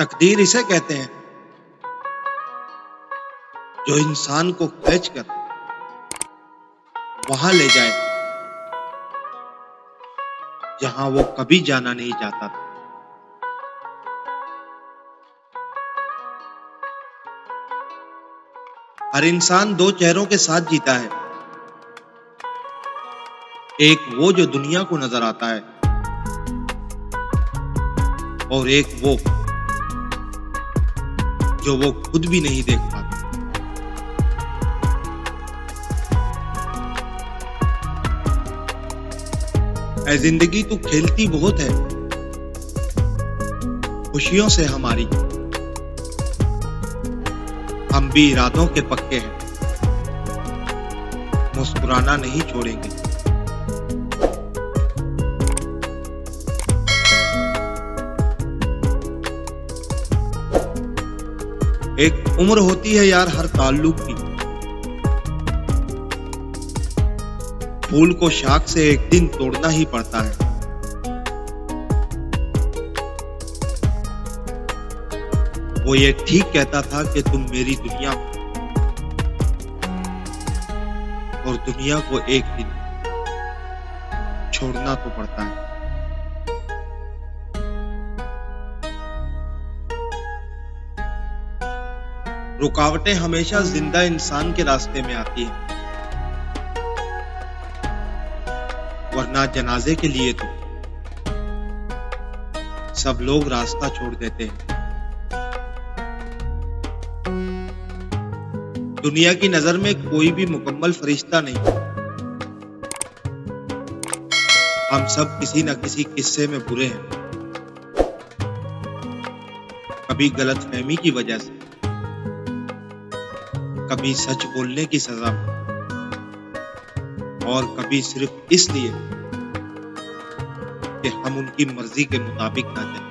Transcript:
तकदीर इसे कहते हैं जो इंसान को खींच कर वहां ले जाए जहां वो कभी जाना नहीं चाहता था। हर इंसान दो चेहरों के साथ जीता है, एक वो जो दुनिया को नजर आता है और एक वो जो वो खुद भी नहीं देख पाता। ऐ जिंदगी तू खेलती बहुत है खुशियों से हमारी, हम भी इरादों के पक्के हैं, मुस्कुराना नहीं छोड़ेंगे। एक उम्र होती है यार हर ताल्लुक की, फूल को शाख से एक दिन तोड़ना ही पड़ता है। वो ये ठीक कहता था कि तुम मेरी दुनिया हो और दुनिया को एक दिन छोड़ना तो पड़ता है। रुकावटें हमेशा जिंदा इंसान के रास्ते में आती हैं, वरना जनाजे के लिए तो सब लोग रास्ता छोड़ देते हैं। दुनिया की नजर में कोई भी मुकम्मल फरिश्ता नहीं, हम सब किसी न किसी किस्से में बुरे हैं, कभी गलतफहमी की वजह से, कभी सच बोलने की सजा में, और कभी सिर्फ इसलिए कि हम उनकी मर्जी के मुताबिक ना चलें।